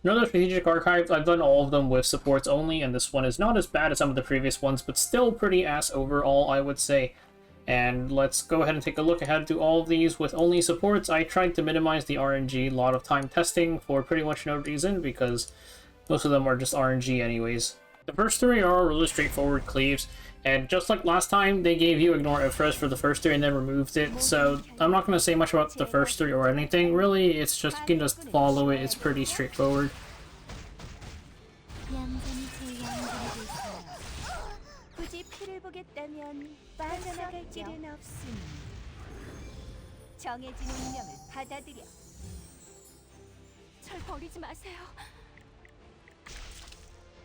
Another strategic archives, I've done all of them with supports only, and this one is not as bad as some of the previous ones, but still pretty ass overall, I would say. And let's go ahead and take a look at how to do all of these with only supports. I tried to minimize the RNG, a lot of time testing for pretty much no reason, because most of them are just RNG anyways. The first three are really straightforward cleaves, and just like last time, they gave you ignore Elvira for the first three and then removed it, so I'm not going to say much about the first three or anything. Really, it's just, you can just follow it, it's pretty straightforward.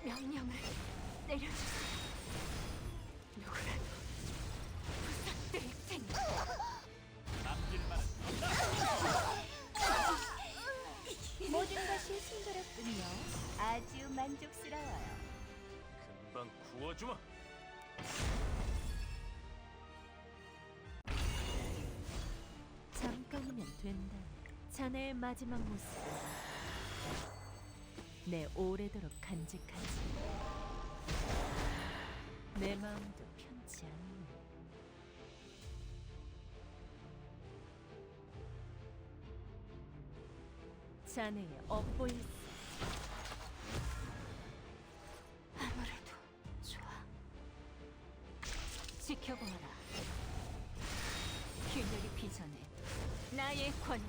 명령을 내려주세요. 누구라도 부탁드릴 테니. 모든 것이 순조롭군요. 아주 만족스러워요. 금방 구워주마. 잠깐이면 된다. 자네의 마지막 모습. 내 오래도록 간직하지. 내 마음도 편치 않네. 자네의 업보일세. 아무래도 좋아. 지켜보아라. 균열이 비전해 나의 권위.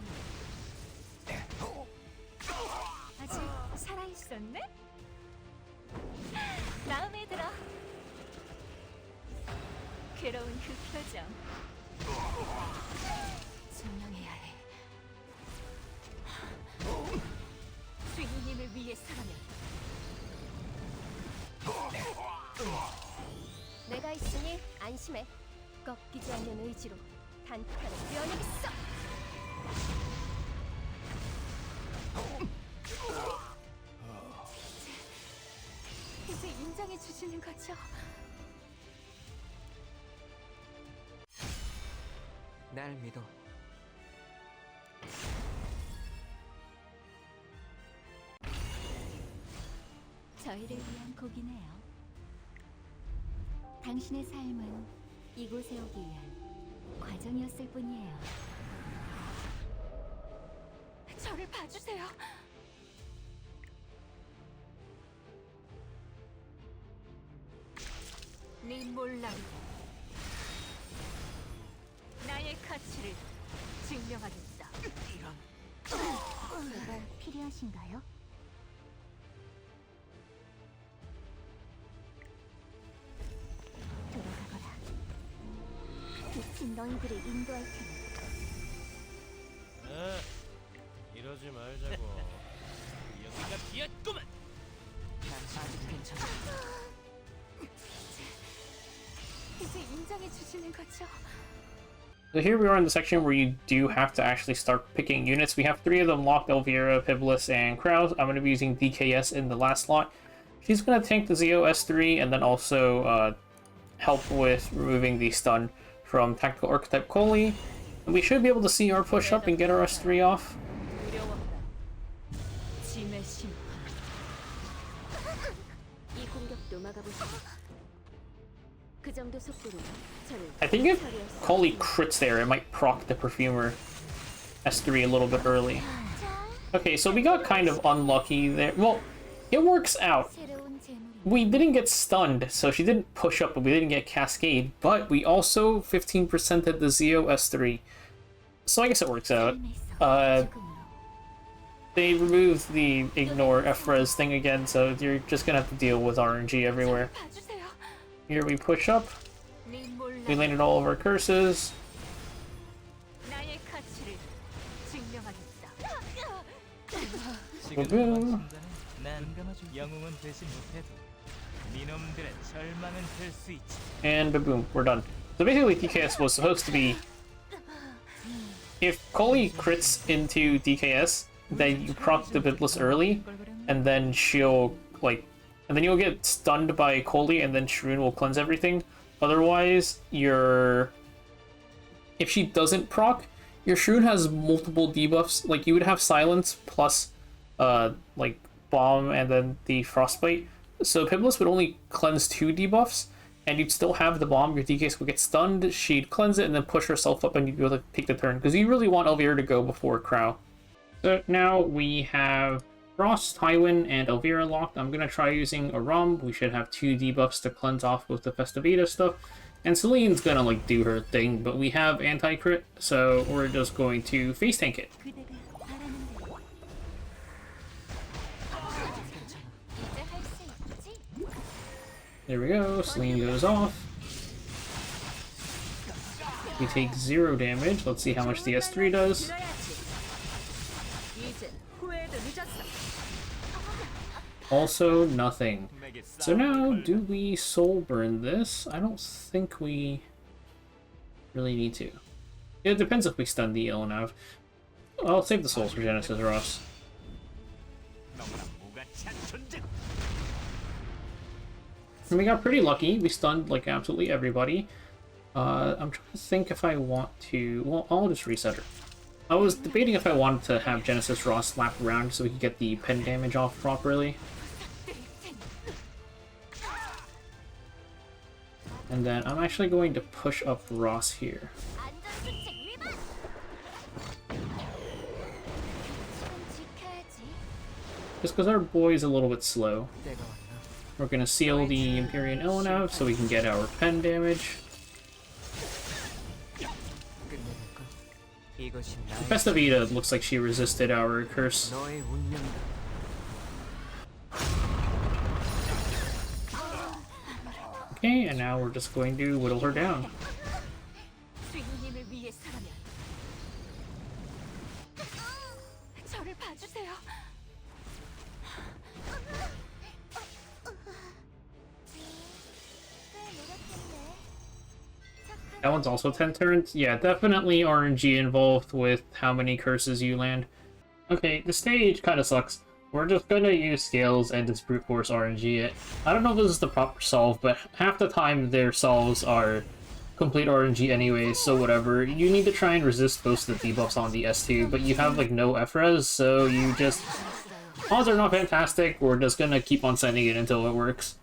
아직 살아있었네? 마음에 들어. 괴로운 그 표정. 증명해야 해. 주인님을 위해서라면. 내가 있으니 안심해. 꺾이지 않는 의지로 단칼에 뛰어내겠어. 이제 인정해 주시는 거죠? 날 믿어. 저희를 위한 곡이네요. 당신의 삶은 이곳에 오기 위한 과정이었을 뿐이에요. 저를 봐주세요. 네 몰락. 나의 가치를 증명하겠다. 이런. 제가 필요하신가요? 돌아가거라. 빛이 너희들을 인도할 테니. 이러지 말자고. 여기가 비었구만. 난 아직 괜찮아. 이제 인정해 주시는 거죠? So here we are in the section where you do have to actually start picking units. We have three of them locked: Elvira, Piblis, and Kraus. I'm going to be using DKS in the last slot. She's going to tank the ZOS3 and then also help with removing the stun from Tactical Archetype Koli. And we should be able to see our push up and get our S3 off. I think if Koli crits there, it might proc the Perfumer S3 a little bit early. Okay, so we got kind of unlucky there. Well, it works out. We didn't get stunned, so she didn't push up, but we didn't get Cascade. But we also 15%ed the Zeo S3. So I guess it works out. They removed the ignore Ephra's thing again, so you're just gonna have to deal with RNG everywhere. Here we push up. We landed all of our curses. Boom. And boom, we're done. So basically DKS was supposed to be, if Koli crits into DKS, then you proc the Bidless early, and then she'll and then you'll get stunned by Koli, and then Shroon will cleanse everything. Otherwise, if she doesn't proc, your Shroon has multiple debuffs. Like, you would have silence plus Bomb and then the Frostbite. So Piblis would only cleanse 2 debuffs, and you'd still have the Bomb. Your DKS would get stunned, she'd cleanse it, and then push herself up, and you'd be able to take the turn. Because you really want Elvira to go before Crow. So now we have Frost, Tywin, and Elvira locked. I'm going to try using a Rum. We should have 2 debuffs to cleanse off with the Festivita stuff. And Celine's going to like do her thing, but we have anti-crit, so we're just going to face tank it. There we go, Celine goes off. We take 0 damage. Let's see how much the S3 does. Also nothing. So now, do we soul burn this? I don't think we really need to. It depends if we stun the Elnav. I'll save the souls for Genesis Ross. And we got pretty lucky. We stunned like absolutely everybody. I'm trying to think if I want to... Well, I'll just reset her. I was debating if I wanted to have Genesis Ross slap around so we could get the pen damage off properly. And then I'm actually going to push up Ross here. Just because our boy's a little bit slow. We're going to seal the Empyrean Elnav so we can get our pen damage. Festivita looks like she resisted our curse. Okay, and now we're just going to whittle her down. That one's also 10 turns? Yeah, definitely RNG involved with how many curses you land. Okay, the stage kind of sucks. We're just gonna use scales and just brute force RNG it. I don't know if this is the proper solve, but half the time their solves are complete RNG anyways, so whatever. You need to try and resist most of the debuffs on the S2, but you have like no FRES, so you just... Odds are not fantastic, we're just gonna keep on sending it until it works.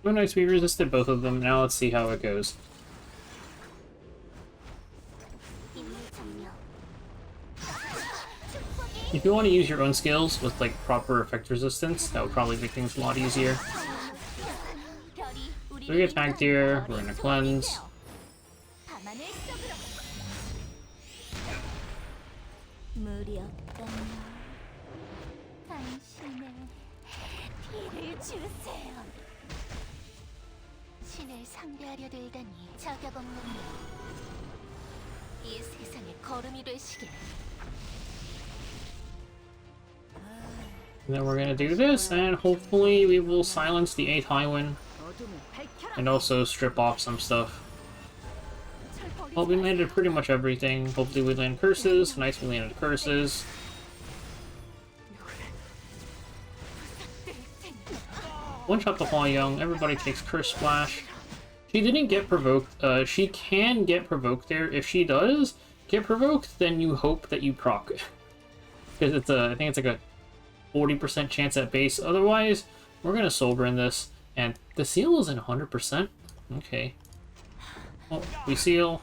Oh nice, we resisted both of them. Now let's see how it goes. If you want to use your own skills with like proper effect resistance, that would probably make things a lot easier. So we attacked here, we're gonna cleanse. And then we're gonna do this, and hopefully we will silence the 8 Tywin, and also strip off some stuff. Well, we landed pretty much everything. Hopefully we land curses. Nice, we landed curses. One shot the Hua Young. Everybody takes Curse Splash. She didn't get provoked. She can get provoked there. If she does get provoked, then you hope that you proc. Because it's I think it's like a 40% chance at base. Otherwise, we're gonna soul burn this. And the seal isn't 100%. Okay. Well, we seal.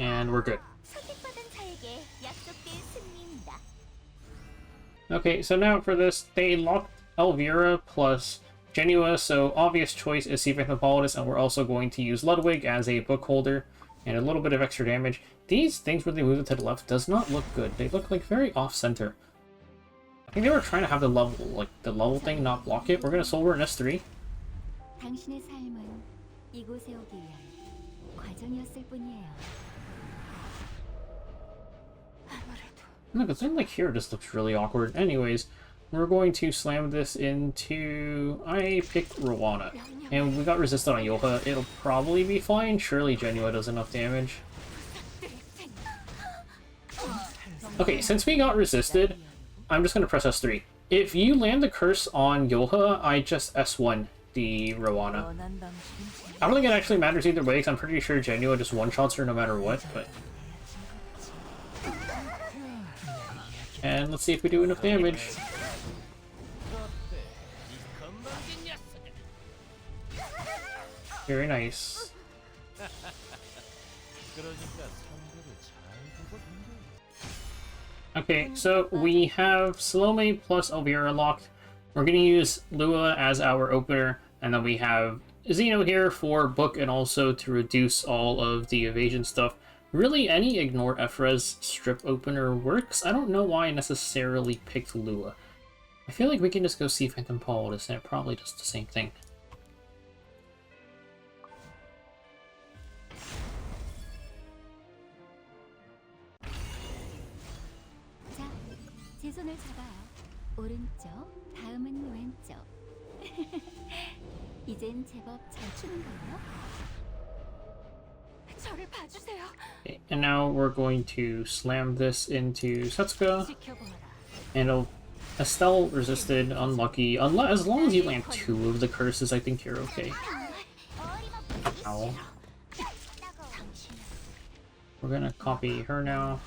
And we're good. Okay, so now for this, they locked Elvira plus Genua, so obvious choice is Seafaith Hippolytus, and we're also going to use Ludwig as a book holder, and a little bit of extra damage. These things where they move it to the left does not look good. They look like very off-center. I think they were trying to have the level, like, the level thing not block it. We're gonna Soul Burn S3. 당신의 삶은 이곳에 오기 위한 과정이었을 뿐이에요. Look, the thing like here just looks really awkward. Anyways, we're going to slam this into... I picked Rowana. And we got resisted on Yoha. It'll probably be fine. Surely Genua does enough damage. Okay, since we got resisted, I'm just going to press S3. If you land the curse on Yoha, I just S1 the Rowana. I don't think it actually matters either way, because I'm pretty sure Genua just one-shots her no matter what, but... And let's see if we do enough damage. Very nice. Okay, so we have Salome plus Elvira locked. We're going to use Lua as our opener, and then we have Xeno here for book and also to reduce all of the evasion stuff. Really, any ignore Ephra's strip opener works. I don't know why I necessarily picked Lua. I feel like we can just go see Phantom Poultice and it probably does the same thing. 자, 제 손을 잡아요. 오른쪽, 다음은 왼쪽. 이젠 제법 잘 추는 거예요. 저를 봐주세요. Okay, and now we're going to slam this into Setsuka. And Estelle resisted, unlucky. As long as you land 2 of the curses, I think you're okay. Ow. We're gonna copy her now.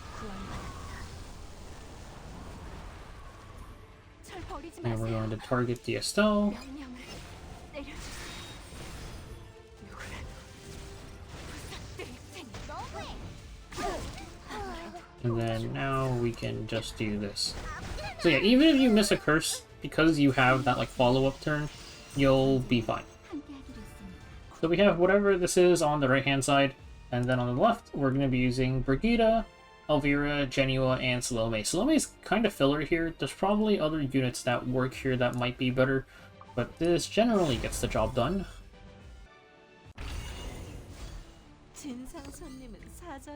And we're going to target the Estelle. And then now we can just do this. So yeah, even if you miss a curse, because you have that like follow-up turn, you'll be fine. So we have whatever this is on the right-hand side, and then on the left, we're going to be using Brigida, Elvira, Genua, and Salome. Salome is kind of filler here. There's probably other units that work here that might be better, but this generally gets the job done.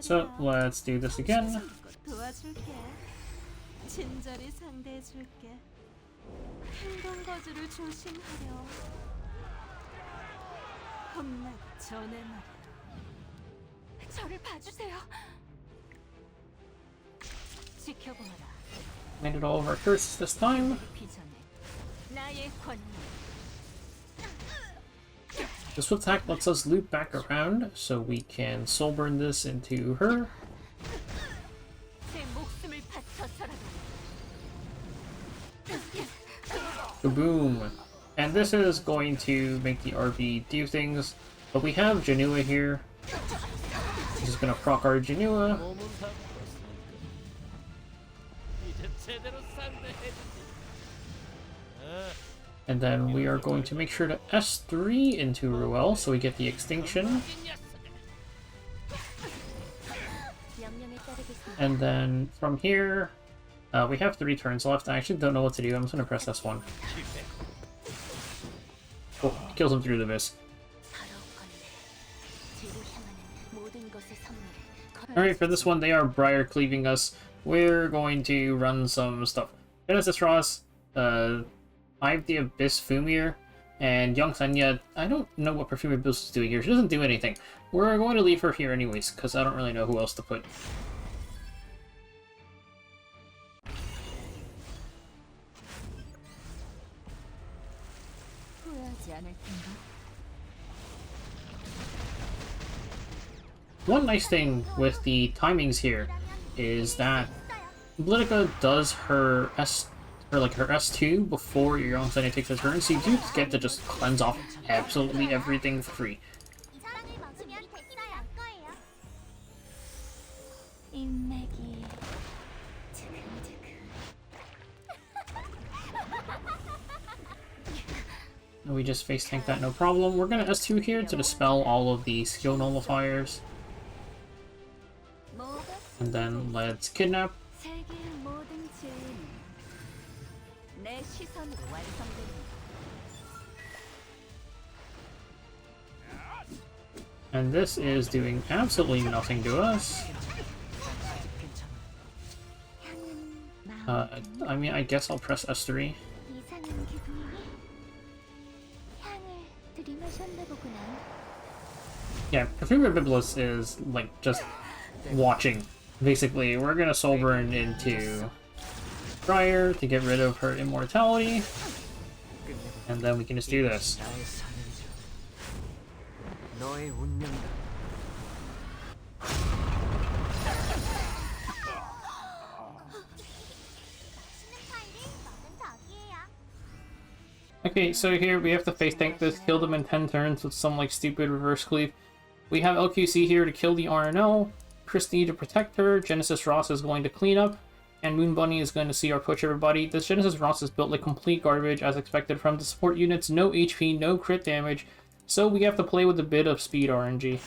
So let's do this again. 친절히 상대해줄게. 행동 거지를 조심하렴. 혼나기 전에 말이야. 저를 봐주세요. 지켜보아라. Made it all of our curses this time. 나의 권능. The swift attack lets us loop back around, so we can soul burn this into her. 제 목숨을 바쳐서라도. Kaboom! And this is going to make the RB do things, but we have Genua here. This is going to proc our Genua. And then we are going to make sure to S3 into Ruel so we get the extinction. And then from here, we have 3 turns left. I actually don't know what to do. I'm just going to press S1. Oh, kills him through the mist. Alright, for this one, they are Briar cleaving us. We're going to run some stuff. Genesis Ross, I have the Abyss Fumir, and Young Senya. I don't know what Perfume Abyss is doing here. She doesn't do anything. We're going to leave her here anyways, because I don't really know who else to put. One nice thing with the timings here is that Politica does her S2 before your Young Senya takes her turn, so you do get to just cleanse off absolutely everything for free. And we just face tank that no problem. We're gonna S2 here to dispel all of the skill nullifiers. And then let's kidnap. 내 시선으로 완성됩니다. And this is doing absolutely nothing to us. I mean, I guess I'll press S3. 이상한 기분이 향을 들이마셨나 보구나. Yeah, Perfumer Biblis is, like, just watching. Basically, we're gonna soul burn into Briar to get rid of her immortality. And then we can just do this. 나의 사명이자 너의 운명이다. Okay, so here we have to face tank this, kill them in 10 turns with some like stupid reverse cleave. We have LQC here to kill the RNL, Christy to protect her, Genesis Ross is going to clean up, and Moon Bunny is going to CR push everybody. This Genesis Ross is built like complete garbage as expected from the support units, no HP, no crit damage, so we have to play with a bit of speed RNG.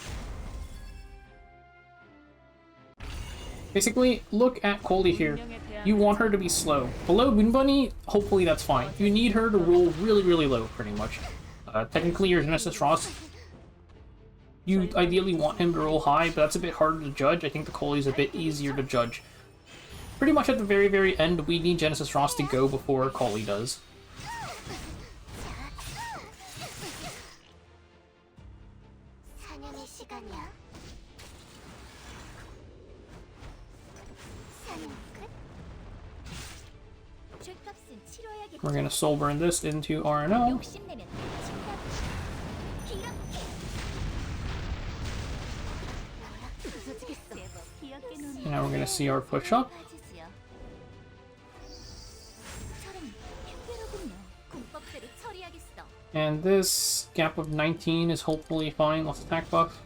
Basically, look at Coley here. You want her to be slow. Below Moon Bunny, hopefully that's fine. You need her to roll really, really low, pretty much. Technically, your Genesis Ross, you ideally want him to roll high, but that's a bit harder to judge. I think the Coley's a bit easier to judge. Pretty much at the very, very end, we need Genesis Ross to go before Coley does. We're gonna soul burn this into RNO. And now we're gonna see our push up. And this gap of 19 is hopefully fine. Let's attack buff.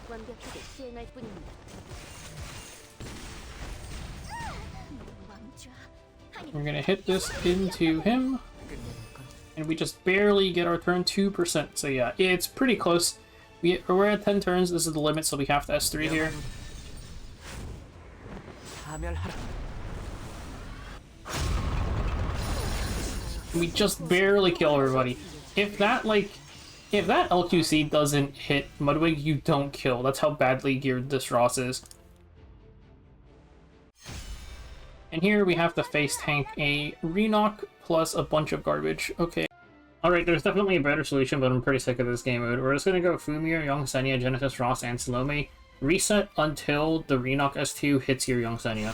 완벽하게 수행할 뿐입니다. We're gonna hit this into him, and we just barely get our turn 2%. So yeah, it's pretty close. We're at 10 turns. This is the limit, so we have to S3 here. We just barely kill everybody. If that LQC doesn't hit Mudwig, you don't kill. That's how badly geared this Ross is. And here we have to face tank a Renock plus a bunch of garbage. Okay. Alright, there's definitely a better solution, but I'm pretty sick of this game mode. We're just gonna go Fumir, Young Senya, Genesis Ross, and Salome. Reset until the Renock S2 hits your Young Senya.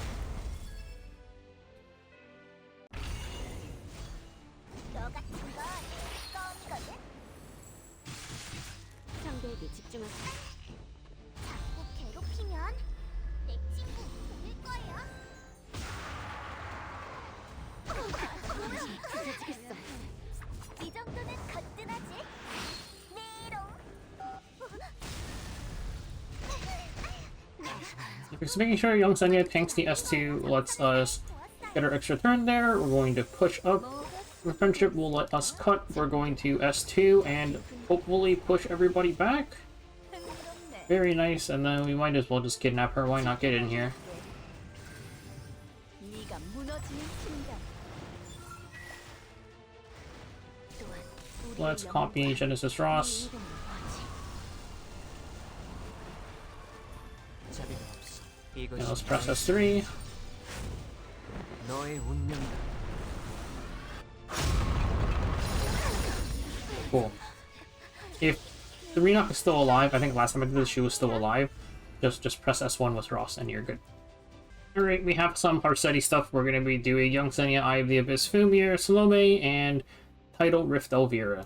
Just making sure Young Senya tanks the S2 lets us get our extra turn there. We're going to push up. The friendship will let us cut. We're going to S2 and hopefully push everybody back. Very nice, and then we might as well just kidnap her. Why not get in here? Let's copy Genesis Ross. And let's press S3. Cool. If the Renock is still alive, I think last time I did this she was still alive, just press S1 with Ross and you're good. Alright, we have some Harsetti stuff. We're going to be doing Young Senya, Eye of the Abyss, Fumir, Salome, and Tidal Rift Elvira.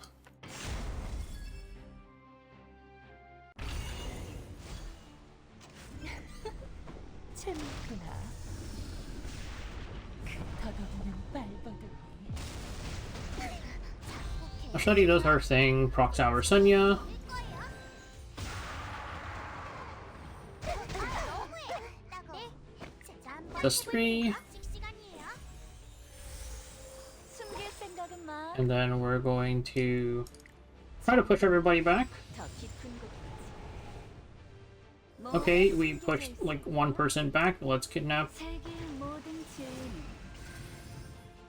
Harsetti does her thing, procs our Senya. Does 3. And then we're going to try to push everybody back. Okay, we pushed like one person back. Let's kidnap. 세계의 모든 죄는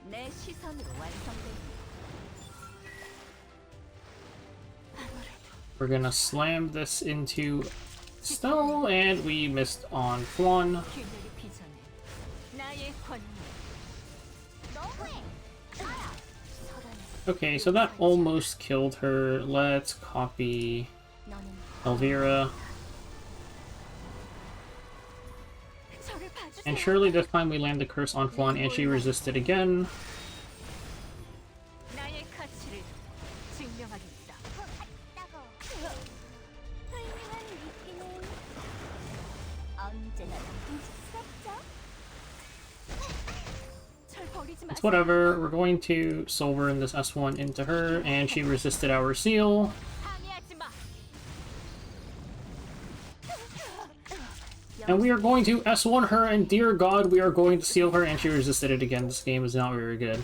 내 시선으로 완성됩니다. We're gonna slam this into stone, and we missed on Flan. 균열이 비전해 나의 권위. 너무해. Okay, so that almost killed her. Let's copy Elvira. 저를 봐주세요. And surely this time we land the curse on Flan, and she resisted again. 나의 가치를 증명하겠다. 타이밍한 미끼는 언제나 둥지스럽죠? 절 버리지 It's 마세요. whatever. We're going to silver in this S1 into her, and she resisted our seal. 방해하지 마. And we are going to S1 her, and dear God, we are going to seal her, and she resisted it again. This game is not very good.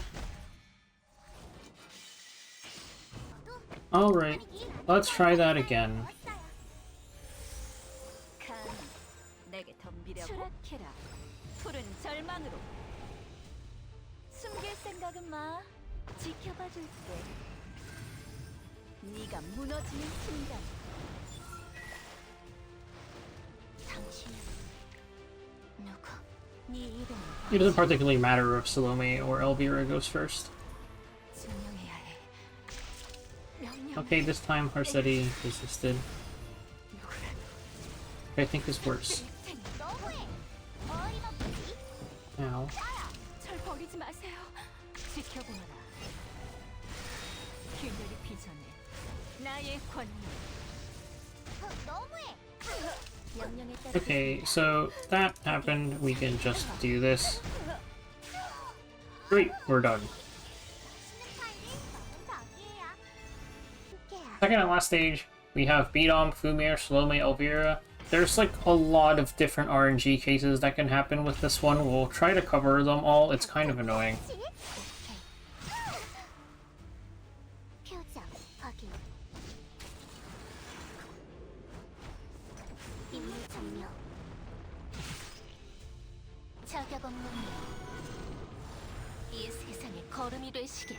Alright, let's try that again. 감히 내게 덤비려고? 추락해라. 푸른 절망으로. 숨길 생각은 마. 지켜봐 줄게. 네가 무너지는 순간. 당신은 누구? 네 이름을 It doesn't particularly matter if Salome or Elvira goes first. 증명해야 해. 명령. Okay, this time Harsetti resisted. I think is worse. 너무해. 어림없지. Now, 절 버리지 마세요. 지켜보너라. 균열이 비전해 나의 권위. 너무해. 명령에 따라. okay, so that happened. We can just do this. Great, we're done. Second and last stage, we have Beatom, Fumir, Salome, Elvira. There's like a lot of different RNG cases that can happen with this one. We'll try to cover them all. It's kind of annoying. 표정 확인. 인물 증명. 자격 없는 이 세상의 거름이 되시길.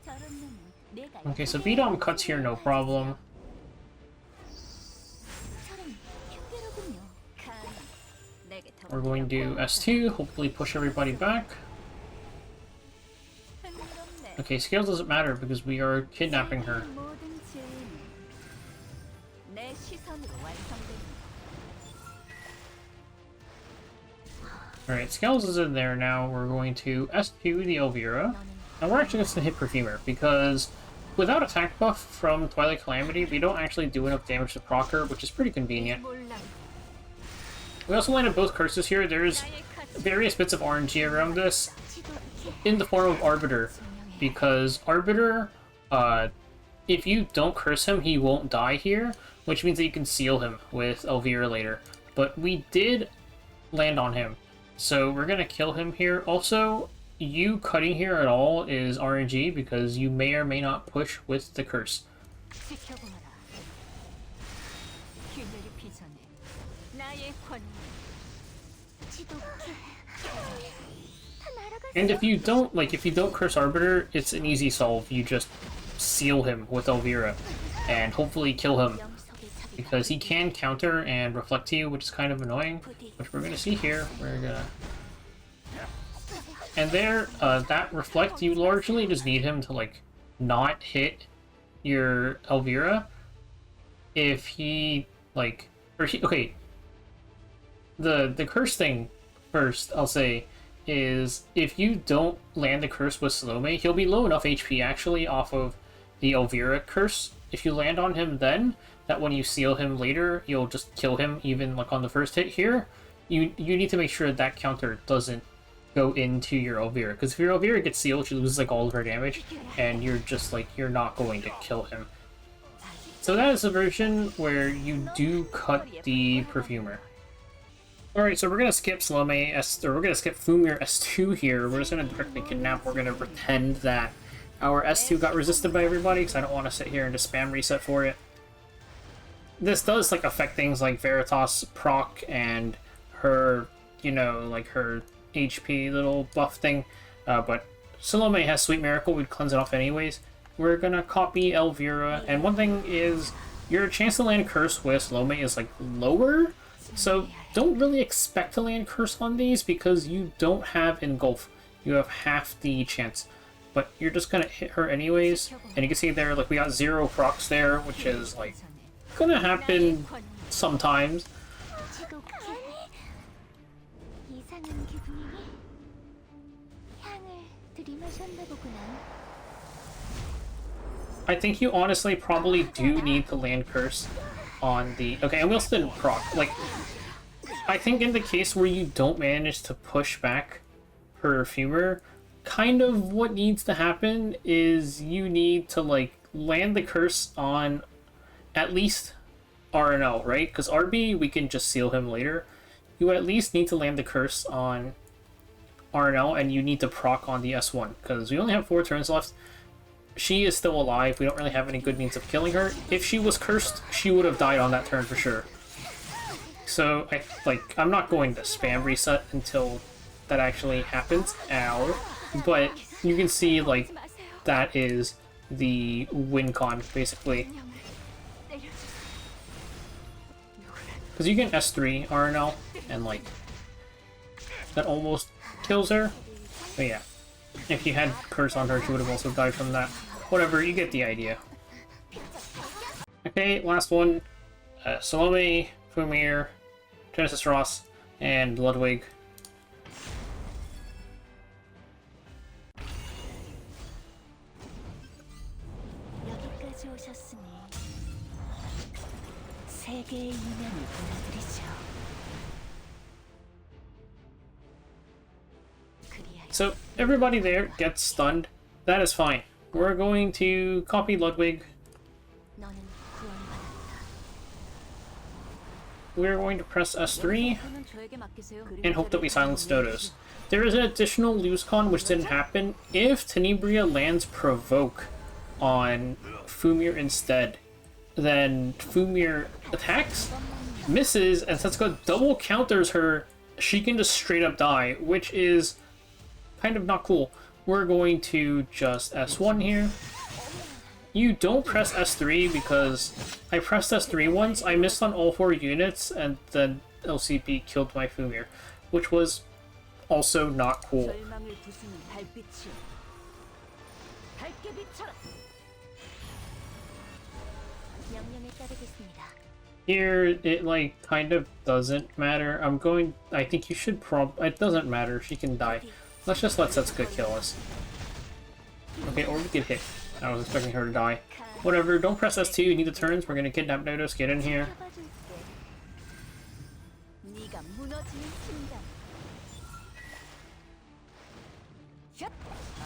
저런 놈은 내가 Okay, so Beatom cuts here, no problem. 저런 흉계로군요. 감히 내게 더 We're going to do S2, hopefully push everybody back. 흥미롭네. Okay, scale doesn't matter because we are kidnapping her. 모든 죄는 내 시선으로 완성됩니다. Alright, Scales is in there now. We're going to S2 the Elvira. And we're actually just going to hit Perfumer, because without attack buff from Twilight Calamity, we don't actually do enough damage to proc her, which is pretty convenient. 몰라. We also landed both curses here. There's 나의 가치 various bits of RNG around this 지도록 in the form of Arbiter, because Arbiter, if you don't curse him, he won't die here, which means that you can seal him with Elvira later. But we did land on him, so we're going to kill him here. Also, you cutting here at all is RNG, because you may or may not push with the curse. 지켜보너라. 균열이 비전해 나의 권위. 지독해. 다 날아갔어. And if you don't curse Arbiter, it's an easy solve. You just seal him with Elvira, and hopefully kill him, 영속의 자비가 because he can counter and reflect to you, which is kind of annoying, which we're gonna see here. We're gonna... And there, that reflect, you largely just need him to, like, not hit your Elvira. If he, like... Or he, okay. The curse thing, first, I'll say, is if you don't land the curse with Salome, he'll be low enough HP, actually, off of the Elvira curse. If you land on him then, that when you seal him later, you'll just kill him, even, like, on the first hit here. You need to make sure that counter doesn't go into your Elvira, because if your Elvira gets sealed, she loses like all of her damage, and you're just like, you're not going to kill him. So that is a version where you do cut the Perfumer. Alright, so we're gonna skip Salome we're gonna skip Fumir S2 here. We're just gonna directly kidnap. We're gonna pretend that our S2 got resisted by everybody, because I don't want to sit here and just spam reset for it. this does like affect things like Veritas proc and her, you know, like her HP little buff thing. But Salome has Sweet Miracle, we'd cleanse it off anyways. We're gonna copy Elvira, and one thing is your chance to land Curse with Salome is like lower, so don't really expect to land Curse on these because you don't have Engulf. You have half the chance. But you're just gonna hit her anyways, and you can see there, like, we got 0 procs there, which is, like, gonna happen sometimes. 지독해. 이상한 기분이니? 향을 들이마셨나 보구나. I think you honestly probably do need to land Curse on the... Okay, and we also didn't proc. Like, I think in the case where you don't manage to push back Perfumer, kind of what needs to happen is you need to, like, land the Curse on at least RNL, right? Because RB, we can just seal him later. You at least need to land the Curse on RNL, and you need to proc on the S1, because we only have 4 turns left. She is still alive. We don't really have any good means of killing her. If she was cursed, she would have died on that turn for sure. So, I'm not going to spam reset until that actually happens. Ow. But you can see, like, that is the win con, basically. Because you can S3 RNL, and, like, that almost kills her. But yeah. If you had Curse on her, she would have also died from that. Whatever, you get the idea. Okay, last one. Salome, Fumir, Genesis Ross, and Ludwig. 여기까지 오셨으니 세계의 유명을 보내드리죠. So, everybody there gets stunned. That is fine. We're going to copy Ludwig. 너는 구원을 받았다. We're going to press S3 그는 저에게 맡기세요. and hope that we silence Dodos. There is an additional lose con which didn't happen. If Tenebria lands Provoke on Fumir instead, then Fumir attacks, misses, and Setsuko double counters her, she can just straight up die, which is kind of not cool. We're going to just S1 here. You don't press S3 because I pressed S3 once, I missed on all 4 units, and then LCP killed my Fumir, which was also not cool. 절망을 부수는 달빛이여. 밝게 비춰라. 명령에 따르겠습니다. Here, it, like, kind of doesn't matter. I think you should it doesn't matter, she can die. Let's just let Setsuka kill us. Okay, or we get hit. I was expecting her to die. Whatever, don't press S2, you need the turns. We're gonna kidnap Dodos, get in here. 네가 무너지는 순간.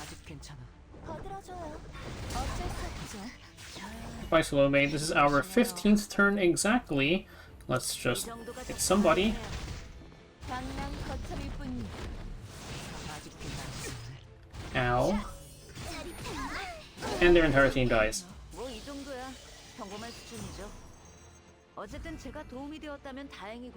아직 괜찮아. 거들어줘요. 어쩔 수 없죠. Bye, Salome. This is our 15th turn exactly. Let's just hit somebody. 강남 거점일 뿐. 아직 괜찮아. Ow. And their entire team dies. 뭐 이 정도야. 평범한 수준이죠. 어쨌든 제가 도움이 되었다면 다행이고.